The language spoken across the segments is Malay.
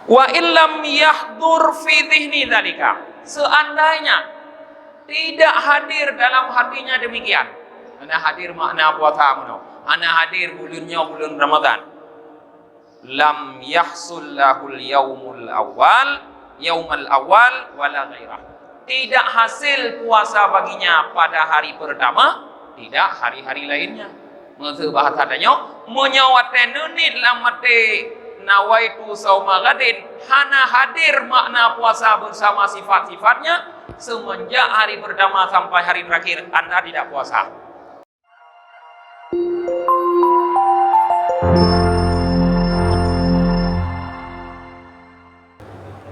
Wa illam yahdur fi dhihni dzalika, seandainya tidak hadir dalam hatinya demikian. Ana hadir makna puasa mono. Ana hadir bulannya bulan Ramadan. Lam yahsul lahul yaumul awal wala ghairah. Tidak hasil puasa baginya pada hari pertama, tidak hari-hari lainnya. Maksud bahasanya menyawate nunit lamate nawaitu sauma gadin, hana hadir makna puasa bersama sifat-sifatnya semenjak hari pertama sampai hari terakhir Anda tidak puasa.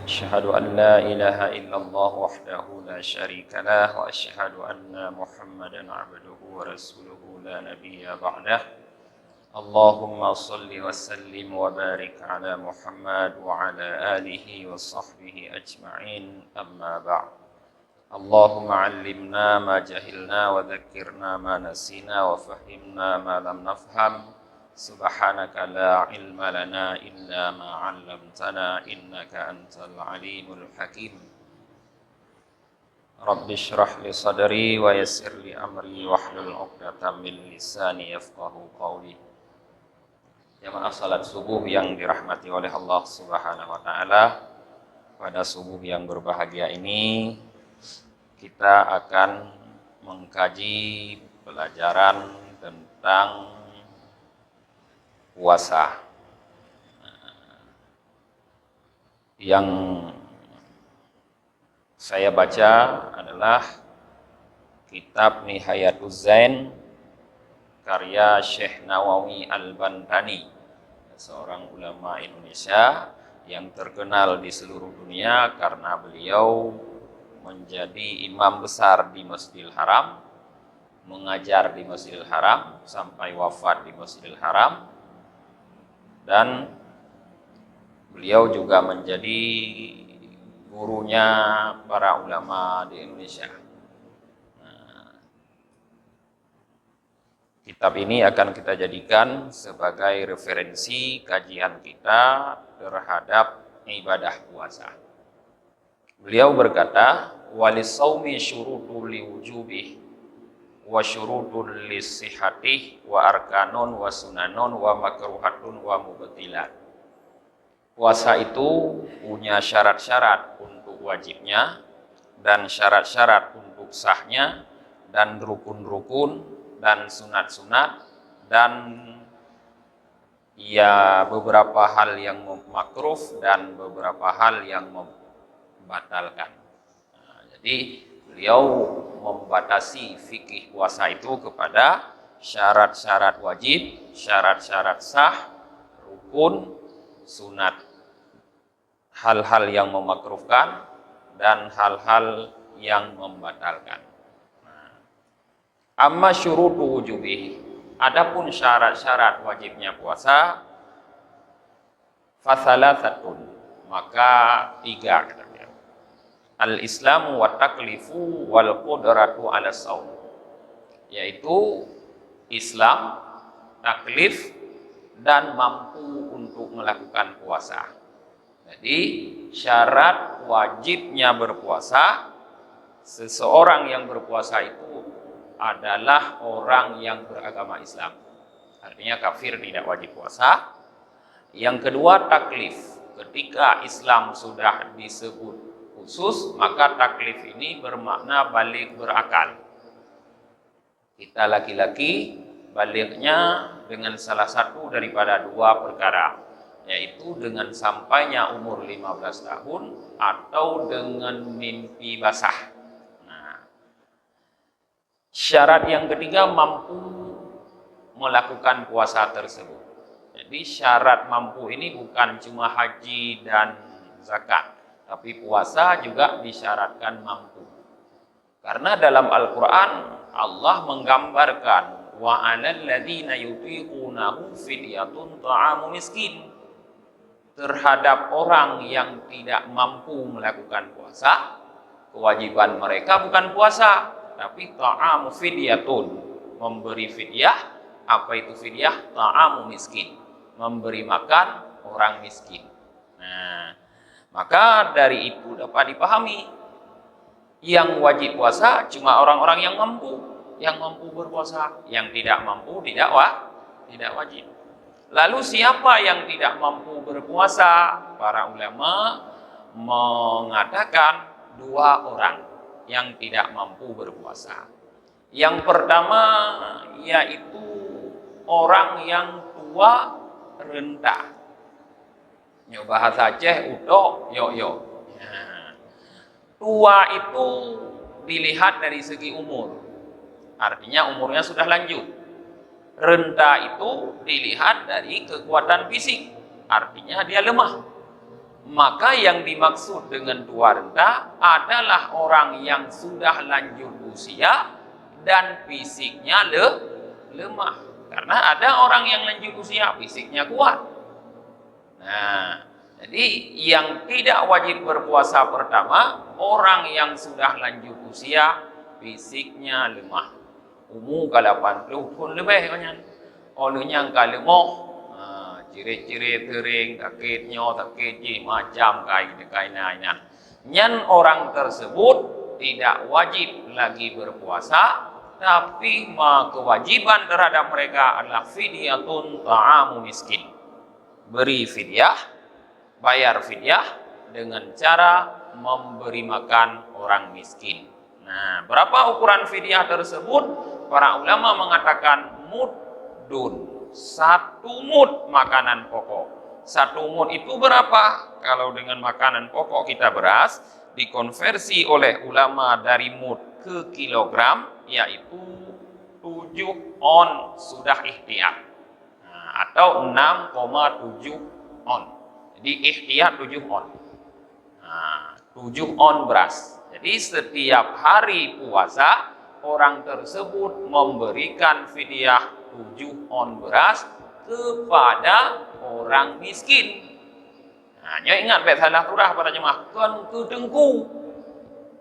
Asyhadu an la ilaha illallah wahdahu la syarika lah wa asyhadu anna Muhammadan abduhu wa rasuluhu la nabiyya ba'dah. Allahumma salli wa sallim wa barik ala Muhammad wa ala alihi wa sahbihi ajma'in, amma ba'd. Allahumma 'allimna ma jahilna wa dhakkirna ma nasina wa fahimna ma lam nafham. Subhanaka la ilma lana illa ma 'allamtana innaka antal alimul hakim. Rabbi shrah li sadri wa yassir li amri wahlul 'uqdatam min lisani yafqahu qawli. Jamaah salat subuh yang dirahmati oleh Allah Subhanahu wa taala, pada subuh yang berbahagia ini kita akan mengkaji pelajaran tentang puasa. Yang saya baca adalah kitab Nihayatuz Zain karya Syekh Nawawi Al-Bantani, seorang ulama Indonesia yang terkenal di seluruh dunia karena beliau menjadi imam besar di Masjidil Haram, mengajar di Masjidil Haram sampai wafat di Masjidil Haram, dan beliau juga menjadi gurunya para ulama di Indonesia. Kitab ini akan kita jadikan sebagai referensi kajian kita terhadap ibadah puasa. Beliau berkata, walisawmi syurutu liwujubih wa syurutun lisihhatih wa arkanun wa sunanun wa makruhatun wa mubtilat. Puasa itu punya syarat-syarat untuk wajibnya dan syarat-syarat untuk sahnya dan rukun-rukun dan sunat-sunat dan ya beberapa hal yang makruh dan beberapa hal yang membatalkan. Jadi beliau membatasi fikih puasa itu kepada syarat-syarat wajib, syarat-syarat sah, rukun, sunat, hal-hal yang memakruhkan dan hal-hal yang membatalkan. Amma syurutu wujubi, adapun syarat-syarat wajibnya puasa, fasalasatun, maka tiga kata beliau. Al-Islamu wa taklifu wal qudratu ala saum, yaitu Islam, taklif, dan mampu untuk melakukan puasa. Jadi syarat wajibnya berpuasa, seseorang yang berpuasa itu adalah orang yang beragama Islam. Artinya kafir tidak wajib puasa. Yang kedua taklif, ketika Islam sudah disebut khusus, maka taklif ini bermakna balik berakal. Kita laki-laki baliknya dengan salah satu daripada dua perkara, yaitu dengan sampainya umur 15 tahun atau dengan mimpi basah. Nah, syarat yang ketiga mampu melakukan puasa tersebut. Jadi syarat mampu ini bukan cuma haji dan zakat, tapi puasa juga disyaratkan mampu. Karena dalam Al-Quran Allah menggambarkan wa 'alal ladzina yutiqunahu fidyatun ta'amu miskin. Terhadap orang yang tidak mampu melakukan puasa, kewajiban mereka bukan puasa, tapi ta'amu fidyatun, memberi fidyah. Apa itu fidyah? Ta'amu miskin, memberi makan orang miskin. Nah, Maka dari itu dapat dipahami, yang wajib puasa cuma orang-orang yang mampu berpuasa, yang tidak mampu tidak wajib. Lalu siapa yang tidak mampu berpuasa? Para ulama mengatakan 2 orang yang tidak mampu berpuasa. Yang pertama yaitu orang yang tua renta. Nyo bahasa Aceh udo yo. Nah, tua itu dilihat dari segi umur. Artinya umurnya sudah lanjut. Renta itu dilihat dari kekuatan fisik. Artinya dia lemah. Maka yang dimaksud dengan tua renta adalah orang yang sudah lanjut usia dan fisiknya lemah. Karena ada orang yang lanjut usia fisiknya kuat. Nah, jadi yang tidak wajib berpuasa pertama orang yang sudah lanjut usia fisiknya lemah. Umur ke 80 pun lebih kan. Olehnya kalau lemah, ciri-ciri tering, sakit macam kain-kainannya. Nyan orang tersebut tidak wajib lagi berpuasa, tapi kewajiban terhadap mereka adalah fidyatun ta'amu miskin. Beri fidyah, bayar fidyah dengan cara memberi makan orang miskin. Nah, berapa ukuran fidyah tersebut? Para ulama mengatakan muddun, 1 mud makanan pokok. 1 mud itu berapa? Kalau dengan makanan pokok kita beras, dikonversi oleh ulama dari mud ke kilogram, yaitu 7 on sudah ihtiyat. Nah, atau 6,7 on. Jadi ihtiyat 7 on. Nah, 7 on beras. Jadi setiap hari puasa orang tersebut memberikan fidyah 7 on beras kepada orang miskin. Nah, ingat baik salah surah pada jemaah, kan ke dengku,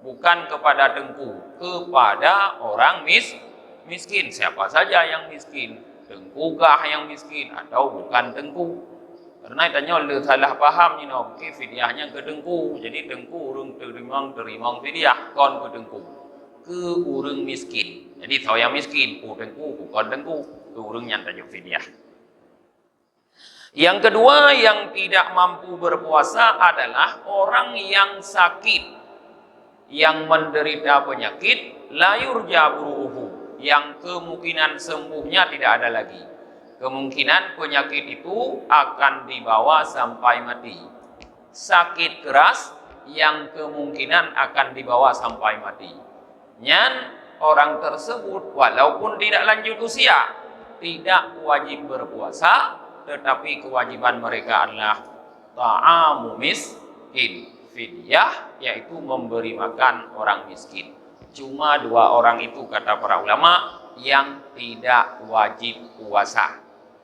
bukan kepada dengku, kepada orang miskin. Siapa saja yang miskin, dengkukah yang miskin atau bukan dengku? Karena tanya le salah paham ni no, fidyahnya ke dengku. Jadi dengku urang terima fidyah kon ke dengku. Ke urang miskin. Jadi tahu yang miskin, dengku bukan dengku, ke urang yang tajuk fidyah. Yang kedua yang tidak mampu berpuasa adalah orang yang sakit, yang menderita penyakit la yurja buruhu, yang kemungkinan sembuhnya tidak ada lagi. Kemungkinan penyakit itu akan dibawa sampai mati. Sakit keras yang kemungkinan akan dibawa sampai mati. Nyan orang tersebut walaupun tidak lanjut usia tidak wajib berpuasa, tetapi kewajiban mereka adalah ta'amu miskin, fidyah, yaitu memberi makan orang miskin. Cuma 2 orang itu kata para ulama yang tidak wajib puasa.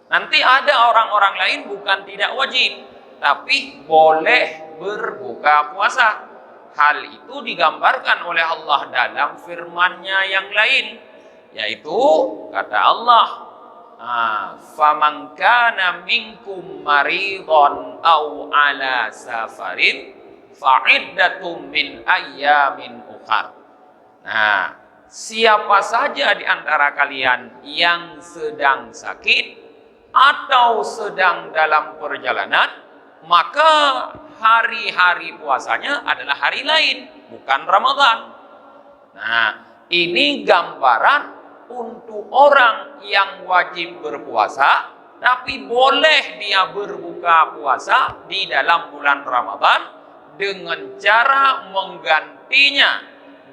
Nanti ada orang-orang lain bukan tidak wajib, tapi boleh berbuka puasa. Hal itu digambarkan oleh Allah dalam firman-Nya yang lain, yaitu kata Allah, faman kana minkum maridhan aw ala safarin fa'iddatum min ayyamin ukhar. Nah, siapa saja di antara kalian yang sedang sakit atau sedang dalam perjalanan, maka hari-hari puasanya adalah hari lain, bukan Ramadan. Nah, ini gambaran untuk orang yang wajib berpuasa, tapi boleh dia berbuka puasa di dalam bulan Ramadan dengan cara menggantinya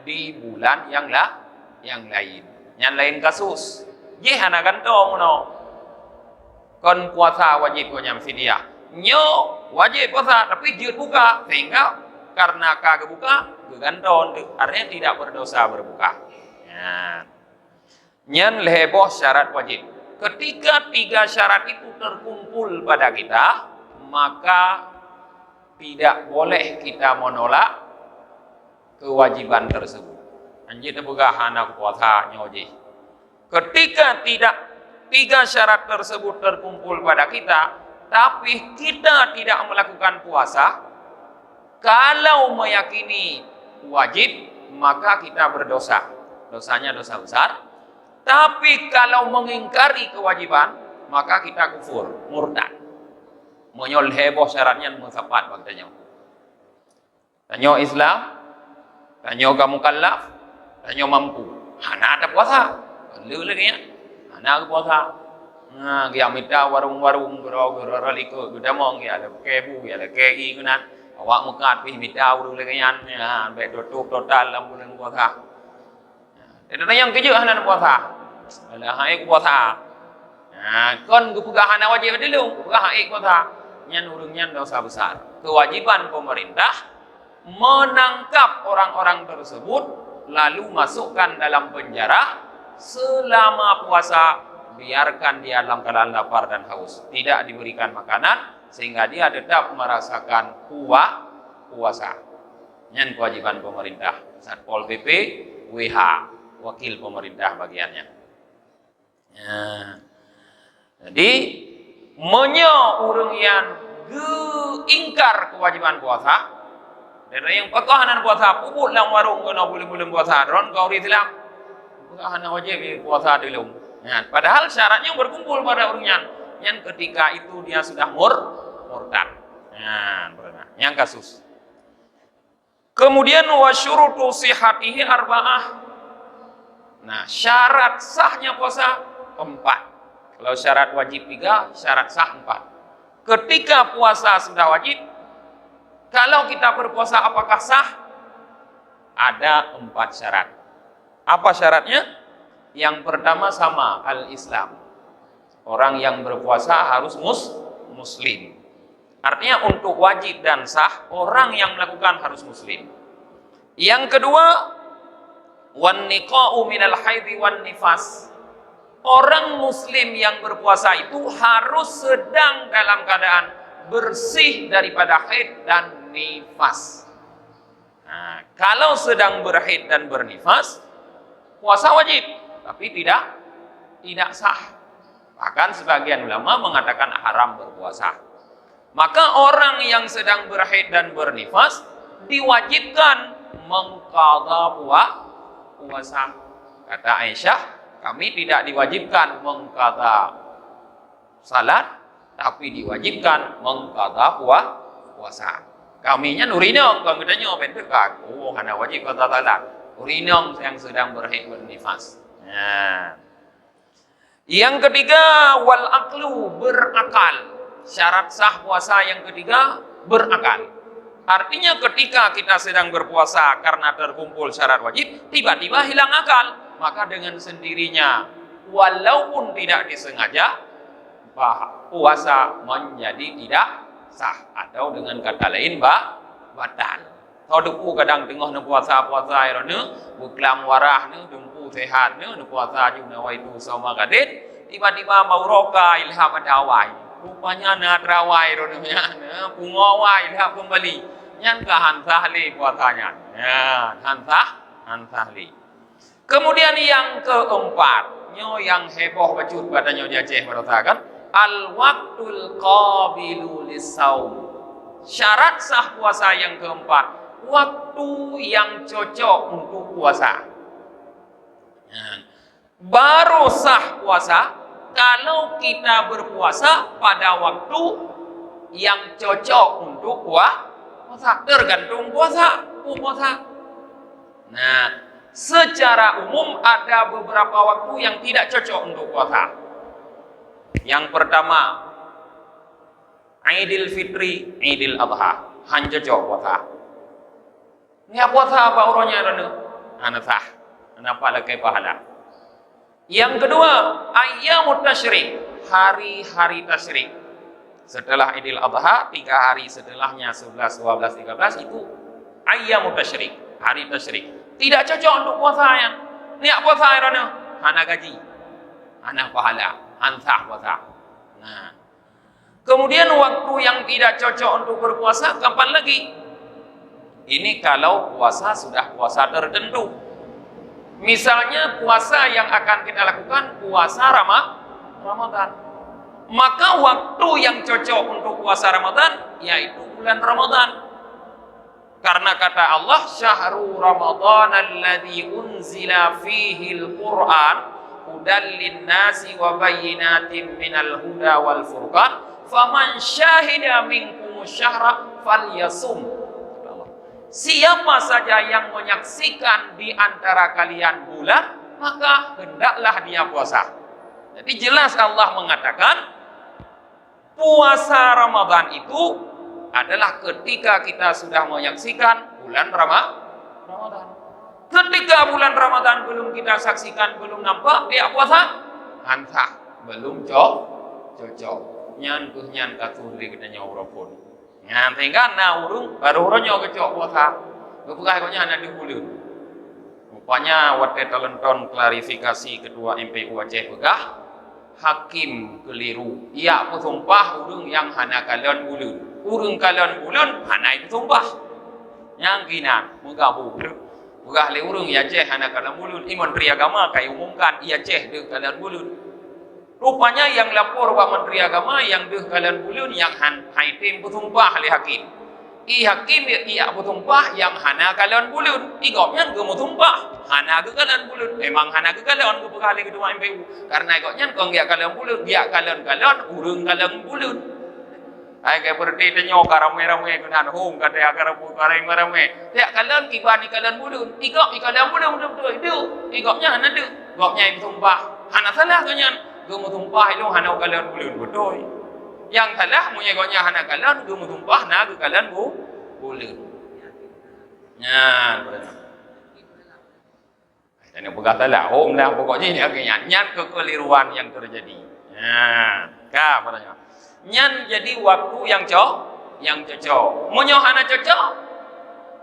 di bulan yang lain. Yang lain kasus. Ye hana gantong no. Kon puasa wajib punya fidyah. Nyo wajib puasa tapi jut buka, sehingga karena kagak buka geganton, artinya tidak berdosa berbuka. Nah, nyen leheboh syarat wajib. Ketika 3 syarat itu terkumpul pada kita, maka tidak boleh kita menolak kewajiban tersebut. Anjir buka anak puasa nyoji. Ketika tidak 3 syarat tersebut terkumpul pada kita, tapi kita tidak melakukan puasa, Kalau meyakini wajib, maka kita berdosa. Dosanya dosa besar. Tapi kalau mengingkari kewajiban, maka kita kufur, murtad. Menyol heboh syaratnya mengesapat bagdanya. Tanyo Islam, tanyo kamu mukallaf, tanyo mampu. Hana ada puasa. Lu lagi ya. Hana puasa. Nah, dia minta warung-warung gerok-gerok liko, kita mau ada kebu, ada kei kunan. Awak mukat pi minta urung lagi ya. Baik tutup total dalam bulan puasa. Itu yang kerja hana puasa. Alah hai puasa. Nah, kon kepegahan wajib dulu, pegah hai puasa. Nyan urungnya dosa besar. Kewajiban pemerintah menangkap orang-orang tersebut lalu masukkan dalam penjara selama puasa, biarkan dia dalam keadaan lapar dan haus, tidak diberikan makanan sehingga dia tetap merasakan puasa. Nyan kewajiban pemerintah. Satpol PP, WH, wakil pemerintah bagiannya. Ya. Jadi urang yang ingkar kewajiban puasa, dan yang pekahanan puasa puput lang warung kena boleh puasa ron kau Islam pekahanan wajib puasa dulu. Ya, padahal syaratnya berkumpul pada orangnya. Yang ketika itu dia sudah murtad. Ya, yang kasus. Kemudian wasyurutu sihatihi arba'ah. Nah, syarat sahnya puasa 4. Kalau syarat wajib 3, syarat sah 4. Ketika puasa sudah wajib, kalau kita berpuasa apakah sah? Ada 4 syarat. Apa syaratnya? Yang pertama sama al-Islam. Orang yang berpuasa harus muslim. Artinya untuk wajib dan sah, orang yang melakukan harus muslim. Yang kedua, wan niqa'u minal haidhi wan nifas. Orang muslim yang berpuasa itu harus sedang dalam keadaan bersih daripada haid dan nifas. Nah, kalau sedang berhaid dan bernifas, puasa wajib, tapi tidak sah. Bahkan sebagian ulama mengatakan haram berpuasa. Maka orang yang sedang berhaid dan bernifas diwajibkan mengqadha puasa. Kata Aisyah, kami tidak diwajibkan mengqadha salat, tapi diwajibkan mengqadha puasa. Kaminya nurinong, kalau katanya pendekak, hana wajib qadha salat. Nurinong yang sedang berhaid bernifas. Nah. Yang ketiga, wal aqlu, berakal. Syarat sah puasa yang ketiga, berakal. Artinya ketika kita sedang berpuasa karena terkumpul syarat wajib, tiba-tiba hilang akal, maka dengan sendirinya walaupun tidak disengaja puasa menjadi tidak sah, atau dengan kata lain batal. Tau depu kadang tengah ne puasa irone buklam warah ne dempu sehat ne puasa juga waitu sama kadit tiba-tiba mau roka ilham adawai rupanya na trawai irone nya pungawai ilham kembali nyan ka hansahli puasanya. Ya, hansahli. Kemudian yang keempat, yang heboh bacut badannya di Aceh merasakan al-waqtul qabilu lis-saum. Syarat sah puasa yang keempat, waktu yang cocok untuk puasa. Baru sah puasa kalau kita berpuasa pada waktu yang cocok untuk puasa. Tergantung puasa. Nah, secara umum ada beberapa waktu yang tidak cocok untuk puasa. Yang pertama, Idul Fitri, Idul Adha, hanya cocok puasa. Ini puasa apa urutnya itu? Anasah, kenapa lagi pahala? Yang kedua, Ayyamut Tasyrik, hari-hari tasyrik. Setelah Idul Adha, 3 hari setelahnya 11, 12, 13 itu Ayyamut Tasyrik, hari tasyrik. Tidak cocok untuk puasa yang niat puasa itu, hana gaji, hana pahala, ansah puasa. Nah, kemudian waktu yang tidak cocok untuk berpuasa kapan lagi? Ini kalau puasa sudah puasa tertentu. Misalnya puasa yang akan kita lakukan puasa Ramadan. Maka waktu yang cocok untuk puasa Ramadan yaitu bulan Ramadan. Karena kata Allah, syahrul Ramadan alladzi unzila fihi al-Qur'an hudal lin-nasi wa bayyinatin minal huda wal furqan faman syahida minkum syahra falyasum. Siapa saja yang menyaksikan di antara kalian bulan, maka hendaklah dia puasa. Jadi jelas Allah mengatakan puasa Ramadan itu adalah ketika kita sudah menyaksikan bulan Ramadan. Ketika bulan Ramadan belum kita saksikan, belum nampak, dia puasa, antah belum cocok. Nyan katuli kita nyaurapun. Nyan tinggal na urung baru urungnya kecok puasa. Bukan koknya anak dihulun. Rupanya waktu telenton klarifikasi ketua MPU Aceh Begah, hakim keliru. Ia bersumpah urung yang hana kalian bulun. Urung kalian bulun hana itu sumpah. Yang kina menggabung. Bukan le urung ia Aceh hana kalian bulun. Menteri Agama kai umumkan ia Aceh de kalian bulun. Rupanya yang lapor Pak Menteri Agama yang de kalian bulun yang haitim bersumpah le hakim. Hakim ia bersumpah yang hana kalian bulun. Igopnya ke bersumpah hana ke kalian bulun. Memang hana ke kalian ke bekali ketua MPU. Karena igopnya kong dia kalian bulun, dia kalian urung kalian bulun. Ai kayak berarti tenyo karame-rame kunan hum kata akarapu karame-rame. Dia kalian kibani kalian bulun. Igop kalian bulun betul itu. Igopnya hana de. Igopnya bersumpah hana salah kanyan. Ke bersumpah itu hana kalian bulun betul. Yang salah menyegoknya hana kalian gemutumpah na ke kalian bulun. Nyan benar. Dan bukan salah. Lah pokoknya ini akhirnya nyan kekeliruan yang terjadi. Nyan, kah padanya. Nyan jadi waktu yang cocok. Munyo hana cocok.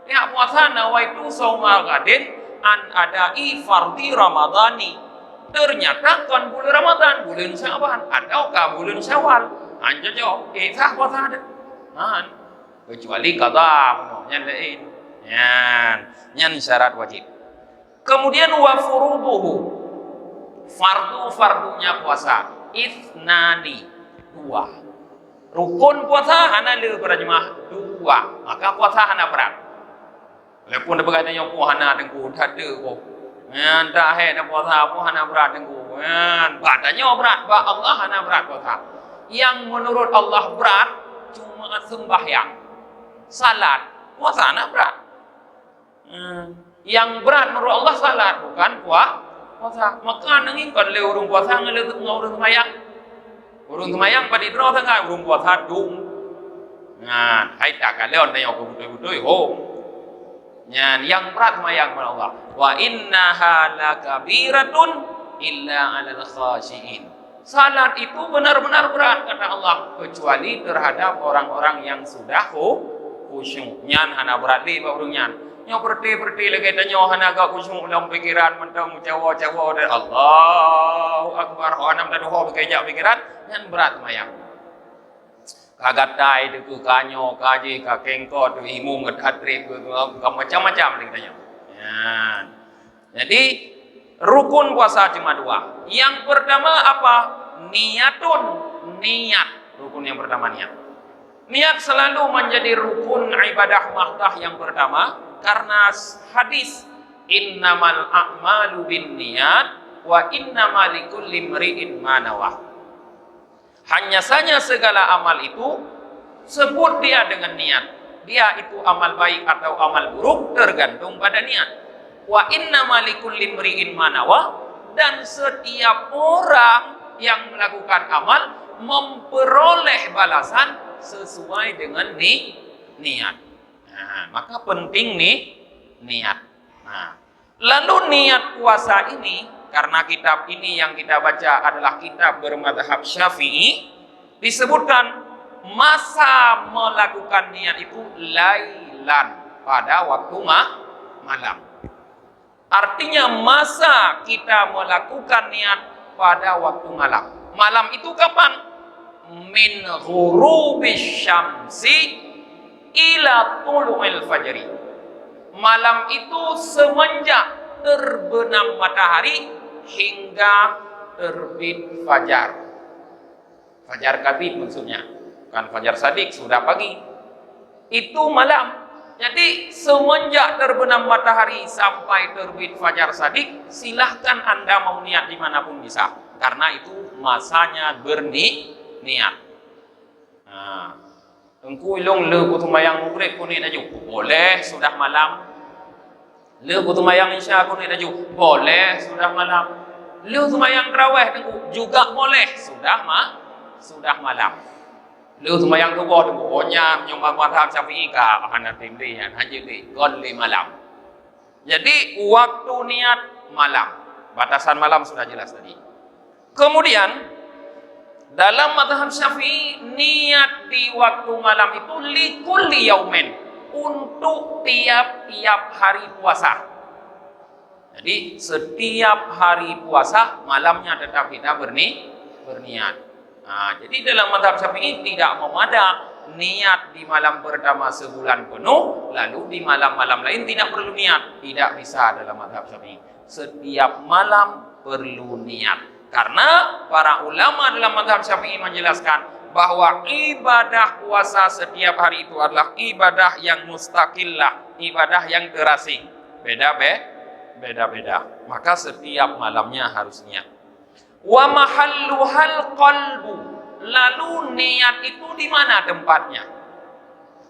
Ya puasa nawaitu sauma gadin an adai fardhi ramadhani. Ternyata kan bulan Ramadan, bulan Syawal ataukah bulan Syawal. Anjojo, sah puasa ada. Kecuali qada nyan lain. Nyan syarat wajib. Kemudian wa furuduhu. Fardunya puasa. Ithnani, 2. Rukun puasa hana le para jemaah 2. Maka puasa hana berat. Walaupun dia berkata yang hana dengku tade ko. Entah nak puasa hana berat dengku. Badannya berat, ba Allah hana berat puasa. Yang menurut Allah berat cuma sembahyang, salat, puasa nak berat. Yang berat menurut Allah salat, bukan puasa. Maka nangin kan le urung puasa ngale urung sembahyang. Urung sembahyang pada idro sangat urung puasa dung. Hai tak kalian yang aku betul-betul yang berat sembahyang kepada Allah. Wa innaha lakabiratun illa 'alal khashiin. Salat itu benar-benar berat kata Allah, kecuali terhadap orang-orang yang sudah khusyuk. Nyan hana berat di baurungnya. Nyo berti lagi tanya hana ga khusyuk dalam pikiran mentang cawa-cawa dari Allahu Akbar. Hanam dah doa bekerja pikiran nyan berat mayang. Kagatai tu kanyo kaji ka kengko tu imu ngadhatri ke macam-macam ditanya. Jadi rukun puasa cuma 2. Yang pertama apa? Niat. Rukun yang pertama niat. Niat selalu menjadi rukun ibadah mahdah yang pertama karena hadis innamal a'malu binniyat wa innamal likulli imri'in ma nawah. Hanya saja segala amal itu sebut dia dengan niat. Dia itu amal baik atau amal buruk tergantung pada niat. Wa innamal likulli imri'in ma nawah, dan setiap orang yang melakukan amal memperoleh balasan sesuai dengan niat. Maka penting niat. Lalu niat puasa ini, karena kitab ini yang kita baca adalah kitab bermadhab Syafi'i, disebutkan masa melakukan niat itu lailan, pada waktu malam. Artinya masa kita melakukan niat pada waktu malam. Malam itu kapan? Min ghurubis syamsi ila tulu'il fajri. Malam itu semenjak terbenam matahari hingga terbit fajar. Fajar kabit maksudnya. Bukan fajar sadik, sudah pagi. Itu malam. Jadi semenjak terbenam matahari sampai terbit fajar shadiq, silahkan Anda mau niat dimanapun bisa. Karena itu masanya berniat. Nah, engkau ilong le kutumayang maghrib kunit aju. Boleh sudah malam. Le kutumayang isya kunit aju. Boleh sudah malam. Le kutumayang tarawih juga boleh sudah malam. Lu semayang tu boh tu pokoknya nyumbang madhab Syafi'i ka akan timri yang haji di golli malam. Jadi waktu niat malam, batasan malam sudah jelas tadi. Kemudian dalam madhab Syafi'i niat di waktu malam itu likulli yaumin, untuk tiap-tiap hari puasa. Jadi setiap hari puasa malamnya tetap kita berniat. Nah, jadi dalam mazhab Syafi'i tidak memada niat di malam pertama sebulan penuh, lalu di malam-malam lain tidak perlu niat. Tidak bisa dalam mazhab Syafi'i. Setiap malam perlu niat. Karena para ulama dalam mazhab Syafi'i menjelaskan bahwa ibadah puasa setiap hari itu adalah ibadah yang mustaqillah, ibadah yang terasing. Beda-beda. Maka setiap malamnya harus niat. Wa mahalluhal qalbu, lalu niat itu di mana tempatnya?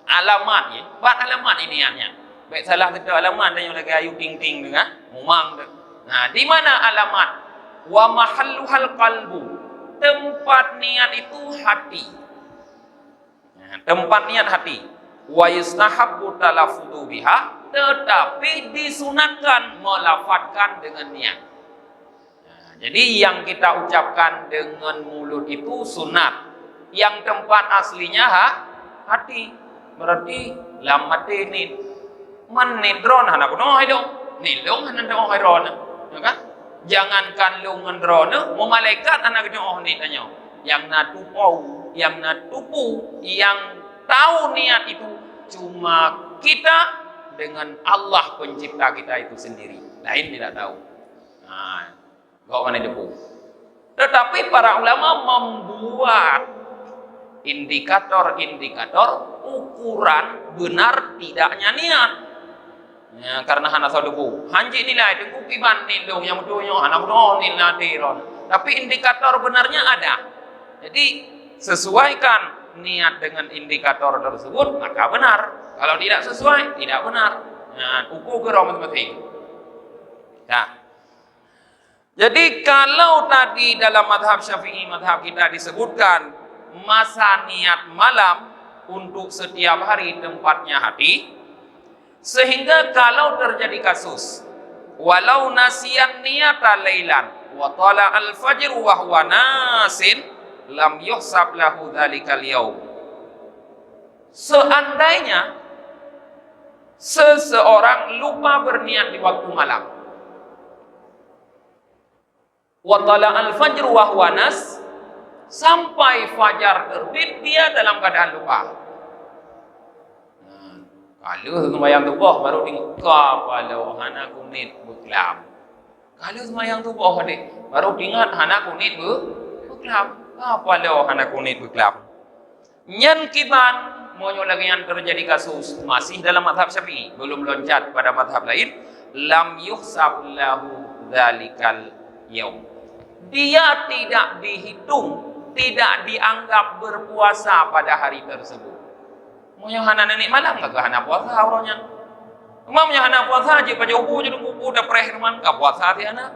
Alamat ya, buat alamat ini niatnya. Baik salah kita alamat dan yang lagi ayu ting-ting dengan mumang. Nah, di mana alamat? Wa mahalluhal qalbu, tempat niat itu hati. Nah, tempat niat hati. Wa yustahabbu talaffudu biha, tetapi disunatkan melafadzkan dengan niat. Jadi yang kita ucapkan dengan mulut itu sunat. Yang tempat aslinya hati. Berarti lam hati ni menidron hana kuno hido. Nilong hana do hiron. Ya kan? Jangankan lu ngendron, mau malaikat anak kuno ni tanya. Yang natupau, yang natupu, yang tahu niat itu cuma kita dengan Allah pencipta kita itu sendiri. Lain tidak tahu. Nah, kau mana debu. Tetapi para ulama membuat indikator-indikator ukuran benar tidaknya niat. Ya, karena hana debu. Hanji nilai debu kiban nilai yang mudonya anak mudo nilai tiron. Tapi indikator benarnya ada. Jadi sesuaikan niat dengan indikator tersebut maka benar. Kalau tidak sesuai tidak benar. Nah, ukur ke penting. Ya. Jadi kalau tadi dalam mazhab Syafi'i, mazhab kita disebutkan masa niat malam untuk setiap hari tempatnya hati, sehingga kalau terjadi kasus walau nasiyan niyata lailan wa tala al-fajr wa huwa nasin lam yuhsab lahu dzalikal yaum. Seandainya seseorang lupa berniat di waktu malam, wa tala al-fajr wa huwa nas, sampai fajar terbit dia dalam keadaan lupa. Kalau sembahyang tubuh baru tinggal kalau hana kunit beklam. Kalau sembahyang tubuh adik baru ingat hana kunit beklam. Kalau hana kunit beklam. Nyan kiban monyo lagi yang terjadi kasus masih dalam mazhab Syafi'i, belum loncat pada mazhab lain, lam yuhsab lahu dzalikal yaum. Dia tidak dihitung, tidak dianggap berpuasa pada hari tersebut. Mau hana nenek malam enggak hana puasa auranya. Umamnya hana puasa aja pada ubu jadi ubu dah perehman enggak puasa dia anak.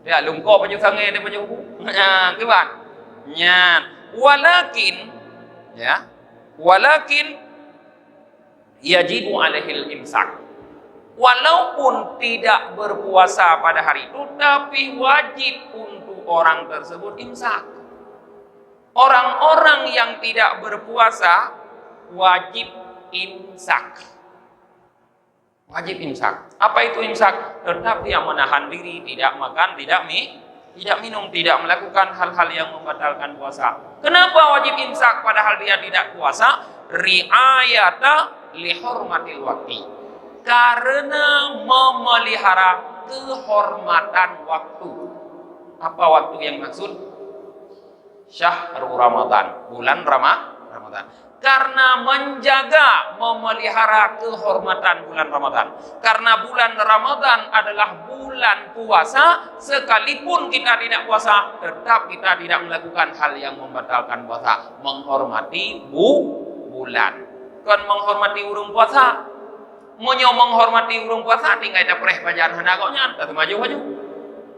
Ya lungko pada sange dia pada ubu. Nah, kibat. Nya, walakin yajibu alaihil imsak. Walaupun tidak berpuasa pada hari itu, tapi wajib untuk orang tersebut imsak. Orang-orang yang tidak berpuasa wajib imsak. Wajib imsak. Apa itu imsak? Tetap dia menahan diri, tidak makan, tidak minum, tidak melakukan hal-hal yang membatalkan puasa. Kenapa wajib imsak padahal dia tidak puasa? Ri'ayata lihormatil wakti. Karena memelihara kehormatan waktu. Apa waktu yang maksud? Syahrul Ramadan, bulan Ramadan. Ramadan. Karena menjaga, memelihara kehormatan bulan Ramadan. Karena bulan Ramadan adalah bulan puasa, sekalipun kita tidak puasa, tetap kita tidak melakukan hal yang membatalkan puasa. Menghormati bulan. Kan menghormati urung puasa. Monyo menghormati urung puasa, tinggal ada pereh bacaan hana koknya, tak maju-maju.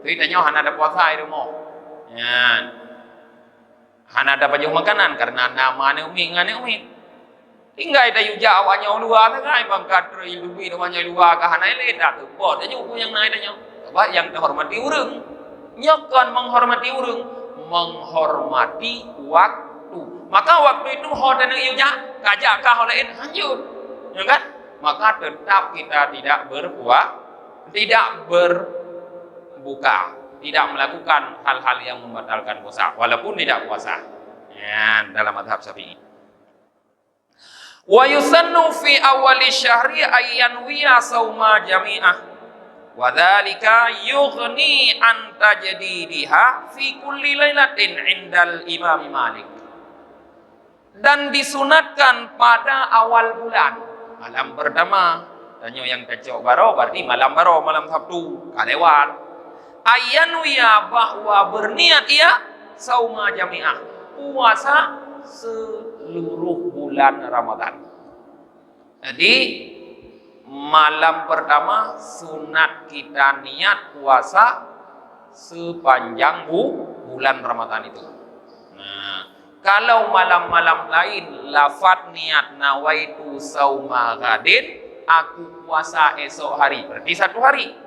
Kita hana ada puasa itu mau. Ya. Hana ada baju makanan karena nama ne umi ngane umi. Tinggal ada yuja awanya luar kan bangkat ilubi namanya luar ka hana ile dak tu. Pot aja uku yang naik tanya. Apa yang terhormati urang. Nyokan menghormati urang, menghormati waktu. Maka waktu itu hodan yuja kajak ka holain hanyut. Ya kan? Maka tetap kita tidak berbuka, tidak melakukan hal-hal yang membatalkan puasa walaupun tidak puasa. Ya, dalam mazhab Syafi'i. Wa yusannu fi awali syahri ayyan wiya sauma jami'ah. Wa dzalika yughni an tajdidiha fi kulli lailatin indal Imam Malik. Dan disunatkan pada awal bulan, malam pertama. Tanya yang kecok baro berarti malam baro, malam Sabtu kalewat. Ayyanuya bahwa berniat ia sauma jami'ah, puasa seluruh bulan Ramadan. Jadi malam pertama sunat kita niat puasa sepanjang bulan Ramadan itu. Nah, kalau malam-malam lain lafaz niat nawaitu sauma ghadin, aku puasa esok hari, berarti satu hari.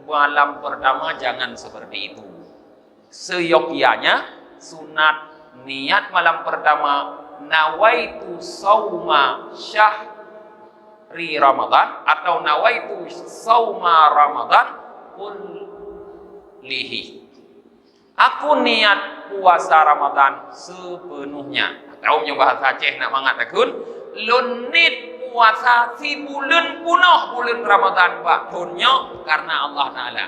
Malam pertama jangan seperti itu. Seyogyanya sunat niat malam pertama nawaitu sauma syahri Ramadan atau nawaitu sauma Ramadan kullihi. Aku niat puasa Ramadan sepenuhnya. Atau bahasa Aceh nak mengatakan lunit puasa si bulan punuh bulan Ramadan baktunnya karena Allah Ta'ala.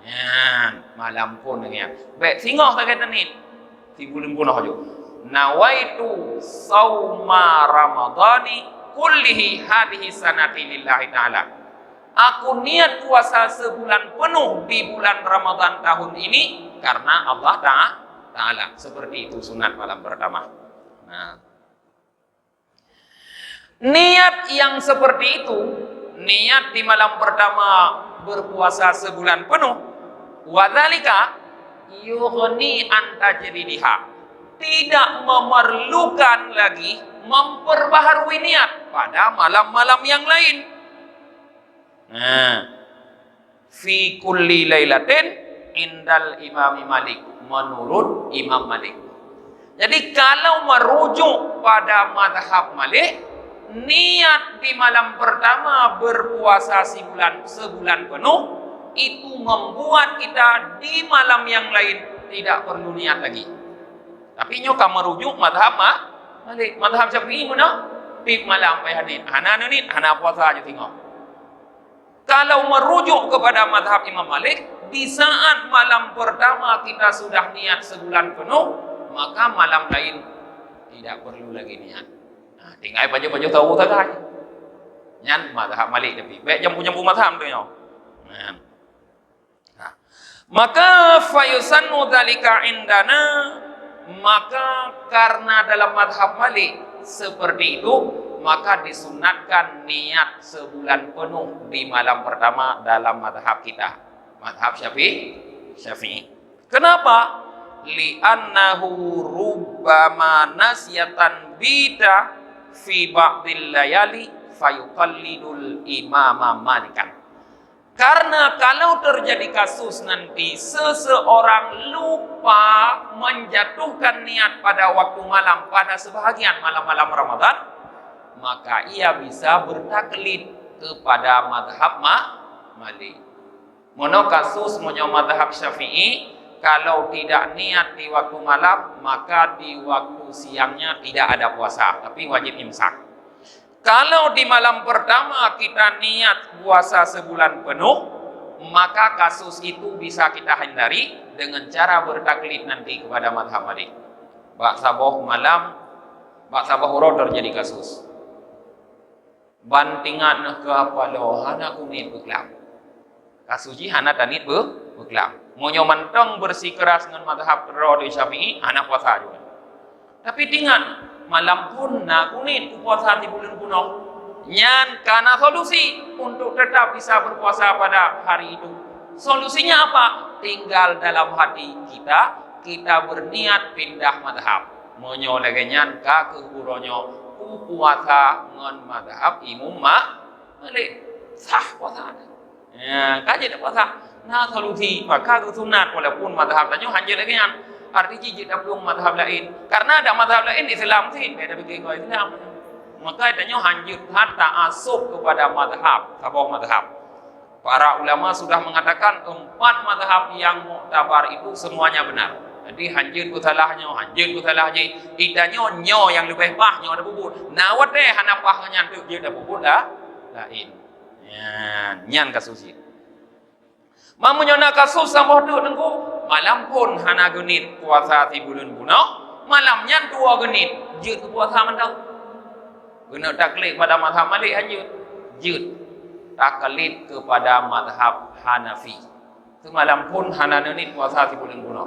Ya, malam pun ya. Baik singoh tak kata ni. Si bulan punuh je. Nawaitu sauma Ramadani kullihi hadhihi sanati lillahi Ta'ala. Aku niat puasa sebulan penuh di bulan Ramadan tahun ini karena Allah Ta'ala. Seperti itu sunat malam pertama. Nah, niat yang seperti itu, niat di malam pertama berpuasa sebulan penuh, wadzalika yughni an tajdidiha, tidak memerlukan lagi memperbaharui niat pada malam-malam yang lain. Nah, fi kulli lailatin indal Imam Malik, menurut Imam Malik. Jadi kalau merujuk pada mazhab Malik, niat di malam pertama berpuasa sebulan penuh itu membuat kita di malam yang lain tidak perlu niat lagi. Tapi nyoka merujuk mazhab Malik, mazhab Syafi'i mana? Di malam payah hana nunit, hana puasa aja tengok. Kalau merujuk kepada mazhab Imam Malik, di saat malam pertama kita sudah niat sebulan penuh, maka malam lain tidak perlu lagi niat. Nah, tinggal baju-baju tahu tak aja. Nyan mazhab Malik tapi baik jambu-jambu mazhab tu nyo. Nah. Maka fayusannu dzalika indana, maka karena dalam mazhab Malik seperti itu, maka disunatkan niat sebulan penuh di malam pertama dalam mazhab kita, mazhab Syafi'i. Kenapa? Li'annahu rubbama nasyatan bida fi ba'dil layali fayuqallidul imama Malikan. Karena kalau terjadi kasus nanti seseorang lupa menjatuhkan niat pada waktu malam pada sebahagian malam-malam Ramadan, maka ia bisa bertaklid kepada mazhab Malik. Mono kasus monyo mazhab Syafi'i, kalau tidak niat di waktu malam, maka di waktu siangnya tidak ada puasa, tapi wajib imsak. Kalau di malam pertama kita niat puasa sebulan penuh, maka kasus itu bisa kita hindari dengan cara bertaklid nanti kepada mazhab Malik. Bak saboh malam Bak sabah huro terjadi kasus. Bantingan ke apa lo hana kunit beklam. Kasuji hana tanit beklam. Monyo mantong bersikeras dengan madhab ro di Syafi'i hana puasa juga. Tapi tingan malam pun na kunit puasa di bulan kuno. Nyan karena solusi untuk tetap bisa berpuasa pada hari itu. Solusinya apa? Tinggal dalam hati kita berniat pindah madhab. Monyo lagi nyan ka ke huronyo puasa ngon madhab Imam Malik sah puasa. Ya, kaji dah puasa. Nah solusi maka ke sunat walaupun madhab tanyo hanya lagi nyan. Arti jijik dah belum madhab lain. Karena ada madhab lain Islam sih beda bikin kau Islam. Maka tanyo hanjut hatta asuk kepada madhab, sabah madhab. Para ulama sudah mengatakan 4 madhab yang muktabar itu semuanya benar. Jadi hanjut ku salahnya, itanyo nyo yang lebih bah nyo ada bubut. Nawat deh hanapah nyantuk dia ada bubut dah lain. Nyan kasus itu. Mamunyo na kasus sambah tu nengku malam pun hana genit puasa di bulan kuno, malam nyan 2 genit jut puasa mentau. Guna taklid pada madhab Malik hanjut jut taklid kepada madhab Hanafi. Itu malam pun hana genit puasa di bulan kuno.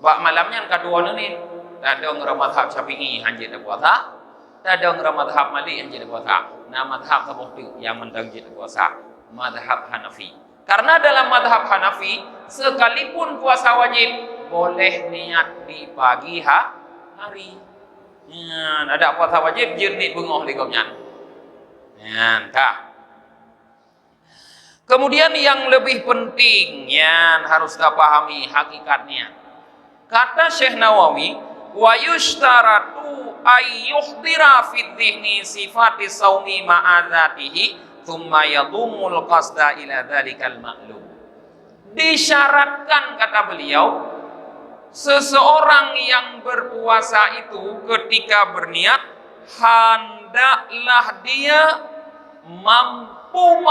Bak malamnya kedua ni tak ada orang madhab Syafi'i hanjit dah puasa, tak ada orang madhab Malik hanjit dah puasa. Nah madhab sabah tu yang mendangjit dah puasa, madhab Hanafi. Karena dalam madhab Hanafi sekalipun puasa wajib boleh niat di pagi hari. Ada puasa wajib jernit bengoh di komnya. Tak. Kemudian yang lebih penting yang harus kita pahami hakikatnya. Kata Syekh Nawawi, wa yushtaratu ayyuhdira fi dhihni sifati saumi ma'adzatihi thumma yadumul qasda ila dhalikal ma'lum. Disyaratkan kata beliau, seseorang yang berpuasa itu ketika berniat hendaklah dia mampu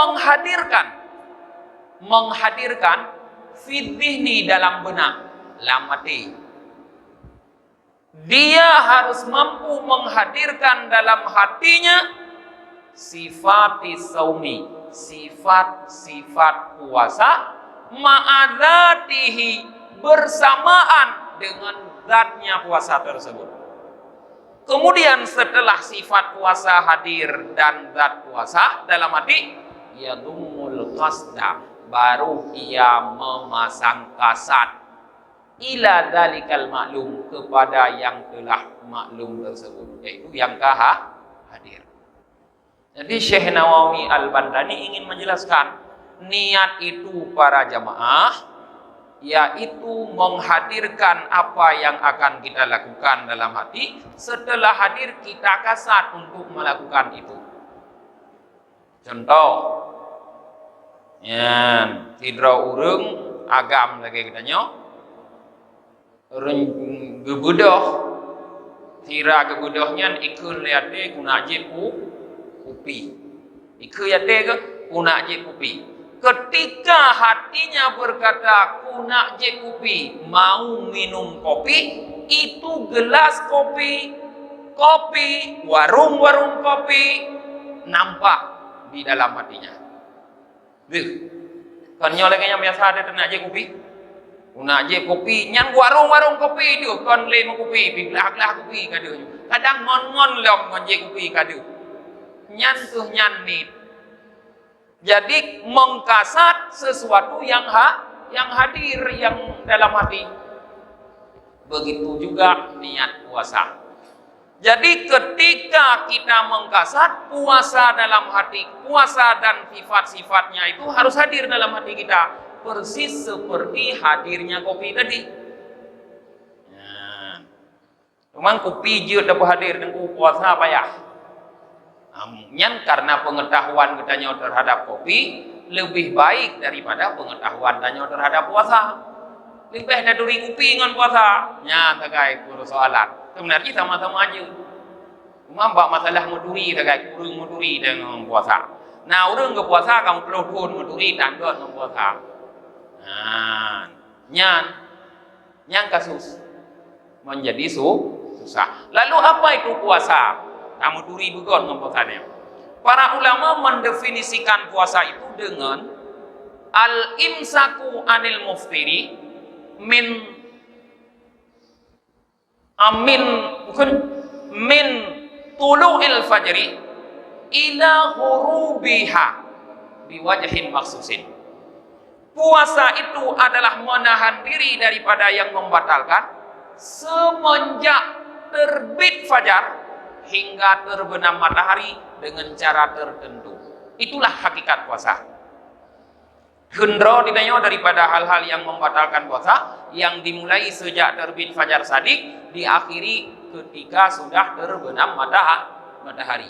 menghadirkan fi dhihni dalam benak lamati. Dia harus mampu menghadirkan dalam hatinya sifati saumi, sifat-sifat puasa ma'adzatihi bersamaan dengan zatnya puasa tersebut. Kemudian setelah sifat puasa hadir dan zat puasa dalam hati, yadumul qasda, baru ia memasang kasat ila dalikal maklum, kepada yang telah maklum tersebut, yaitu yang hadir. Jadi Syekh Nawawi Al-Bandani ingin menjelaskan niat itu para jamaah yaitu menghadirkan apa yang akan kita lakukan dalam hati. Setelah hadir kita kasat untuk melakukan itu. Contoh tidra urung agam lagi katanya gebudoh tira gebudohnya ikun liate guna je kupi ikun liate ke guna je kupi. Ketika hatinya berkata guna je kupi, mau minum kopi, itu gelas kopi, warung kopi nampak di dalam hatinya. Kan nyoleknya biasa ada tenak je kopi. Una je kopi, nyan warung kopi dia kon le kopi, biglah kopi kadu. Kadang ngon lom ngon je kopi kadu. Nyan tuh nyan nit. Jadi mengkasat sesuatu yang hadir yang dalam hati. Begitu juga niat puasa. Jadi ketika kita mengkasat puasa dalam hati, puasa dan sifat-sifatnya itu harus hadir dalam hati kita. Persis seperti hadirnya kopi tadi. Cuman kopi je dapat hadir dan puasa payah. Nyan karena pengetahuan katanya terhadap kopi lebih baik daripada pengetahuan tanya terhadap puasa. Lebih dari kopi dengan puasa. Nya tagai persoalan. Sebenarnya sama-sama aja. Cuma masalah muduri tagai kurang muduri dengan puasa. Nah, orang ke puasa kamu perlu pun muduri dan dengan puasa. Nyan kasus menjadi susah. Lalu apa itu puasa? Kamu turi begon ngompotannya. Para ulama mendefinisikan puasa itu dengan al-imsaku anil muftiri min amin bukan min tulu'il fajri ila ghurubiha biwajhin maksusin. Puasa itu adalah menahan diri daripada yang membatalkan semenjak terbit fajar hingga terbenam matahari dengan cara tertentu. Itulah hakikat puasa. Hendro ditanya daripada hal-hal yang membatalkan puasa yang dimulai sejak terbit fajar shadiq diakhiri ketika sudah terbenam matahari.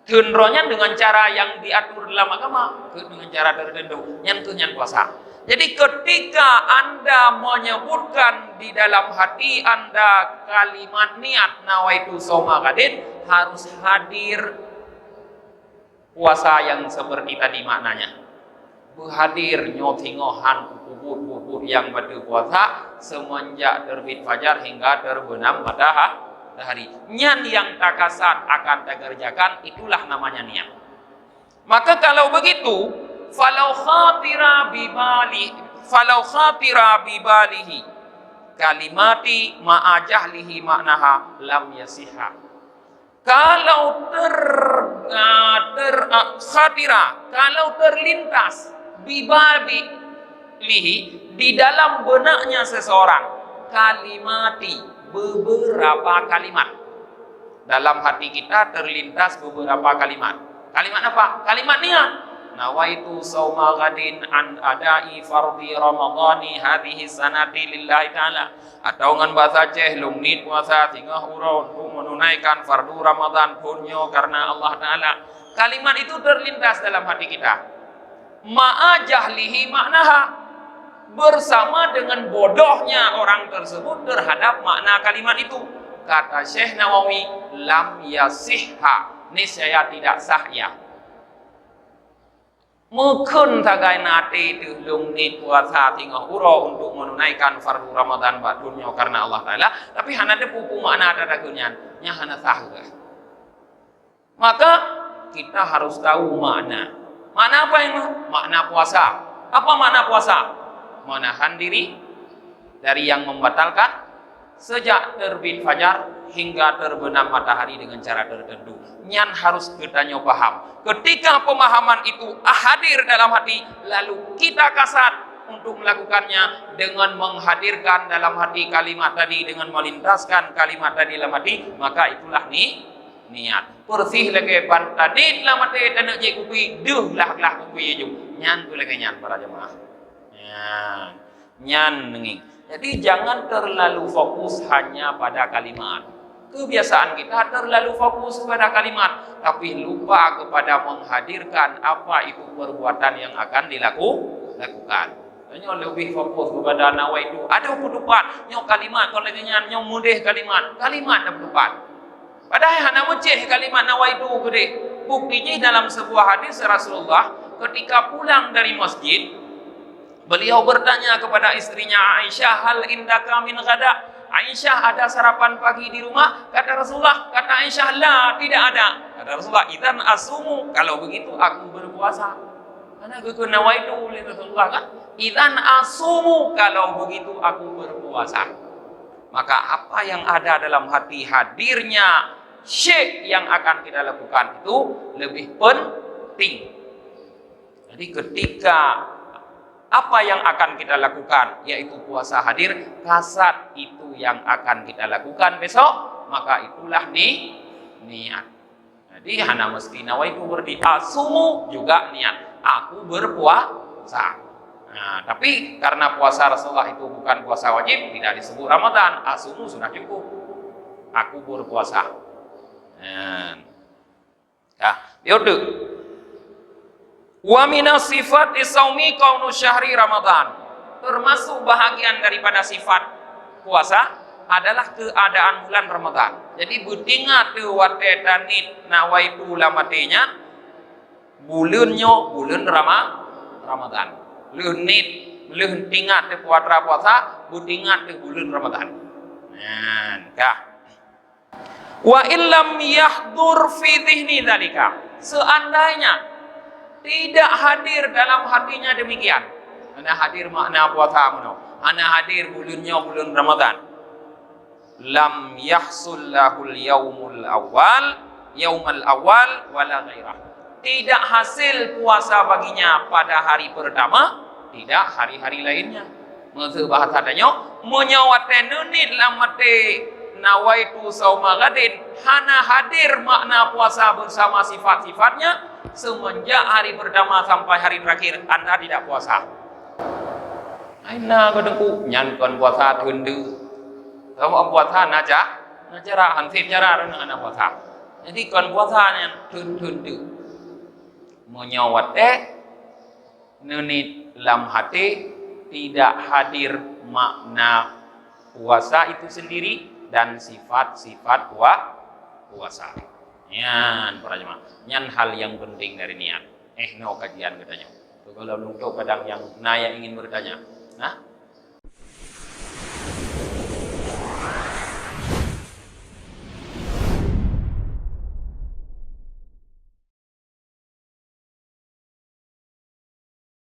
Hendronya dengan cara yang diatur dalam agama, dengan cara tertentu, nyan puasa. Jadi ketika Anda menyebutkan di dalam hati Anda kalimat niat nawaitu shauma ghadin, harus hadir puasa yang seperti tadi maknanya. Berhadir nyotingohan kubur yang berpuasa semenjak terbit fajar hingga terbenam matahari. Nyan yang tak kasat akan terkerjakan, itulah namanya niat. Maka kalau begitu, falau khatira bibalihi kalimati ma'ajahlihi maknaha lam yasiha. Kalau kalau terlintas bibalihi di dalam benaknya seseorang kalimati beberapa kalimat, dalam hati kita terlintas beberapa kalimat. Kalimat apa? Kalimat niat. Nawaitu shauma ghadin an adai fardhi ramadhani hadhihi sanati lillahi ta'ala. Atau ngan bahasa Aceh lumnit puasa tingah urau untuk menunaikan fardu Ramadan punyo karena Allah Ta'ala. Kalimat itu terlintas dalam hati kita. Ma'a jahlihi maknaha, bersama dengan bodohnya orang tersebut terhadap makna kalimat itu. Kata Syekh Nawawi, lam yasihha, niscaya tidak sah ya. Mungkin tagai nate itu lumnit puasa tinggal uro untuk menunaikan fardu Ramadan dunia karena Allah Ta'ala, tapi hana ada pupu makna ada dagunya, nya hana sah. Maka kita harus tahu makna. Makna apa yang makna puasa? Apa makna puasa? Menahan diri dari yang membatalkan sejak terbit fajar hingga terbenam matahari dengan cara tertentu. Nyan harus kita paham. Ketika pemahaman itu hadir dalam hati, lalu kita kasat untuk melakukannya dengan menghadirkan dalam hati kalimat tadi, dengan melintaskan kalimat tadi dalam hati, maka itulah niat. Persih lagi ban tadi dalam hati tanah je kupi, duh lah kupi je. Nyan tu lagi nyan para jemaah. Nyan nenging. Jadi jangan terlalu fokus hanya pada kalimat. Kebiasaan kita terlalu fokus pada kalimat, tapi lupa kepada menghadirkan apa itu perbuatan yang akan dilakukan. Nyo lebih fokus kepada nawaitu. Ada pedupat, nyo kalimat kalau nyo mudah kalimat dah pedupat. Padahal hanya meceh kalimat nawaitu gede. Buktinya dalam sebuah hadis Rasulullah ketika pulang dari masjid, beliau bertanya kepada istrinya Aisyah, hal indaka min ghada? Aisyah, ada sarapan pagi di rumah? Kata Rasulullah, kata Aisyah, la, tidak ada. Kata Rasulullah, idzan asumu, kalau begitu aku berpuasa. Karena aku nawaitu oleh Rasulullah kan? Idzan asumu, kalau begitu aku berpuasa. Maka apa yang ada dalam hati hadirnya syekh yang akan kita lakukan itu lebih penting. Jadi ketika apa yang akan kita lakukan, yaitu puasa hadir, kasat itu yang akan kita lakukan besok, maka itulah niat. Jadi hana mesti nawaitu berarti asumu juga niat, aku berpuasa. Nah, tapi karena puasa Rasulullah itu bukan puasa wajib, tidak disebut Ramadan, asumu sudah cukup, aku berpuasa. Yaudah. Wa minas sifati saumi kaunu syahri Ramadan. Termasuk bahagian daripada sifat puasa adalah keadaan bulan Ramadan. Jadi butinga tu wate tanit nawaitu lamatenya bulannya bulan Ramadan. Leunit leun tingat tu puasa butinga tu bulan Ramadan. Kah. Wa illam yahdur fi dhihni dzalika. Seandainya tidak hadir dalam hatinya demikian. Ana hadir makna puasa mono. Ana hadir bulannya bulan Ramadan. Lam yahsul lahul yaumul awal wala ghairah. Tidak hasil puasa baginya pada hari pertama, tidak hari-hari lainnya. Maksud bahasa tanya, menyawat nunit lamate nawaitu sauma gadin, hana hadir makna puasa bersama sifat-sifatnya semenjak hari pertama sampai hari terakhir Anda tidak puasa. Aina kadangku nyankon puasa tundu. Kalau puasa naja cara hansip cara dengan puasa. Jadi kon puasa yang tundu. Menyawat nunit lam hati tidak hadir makna puasa itu sendiri dan sifat-sifat puasa. Yan para jemaah. Yan hal yang penting dari niat. No kajian katanya. Kalau nunggu kadang yang naya ingin bertanya. Nah,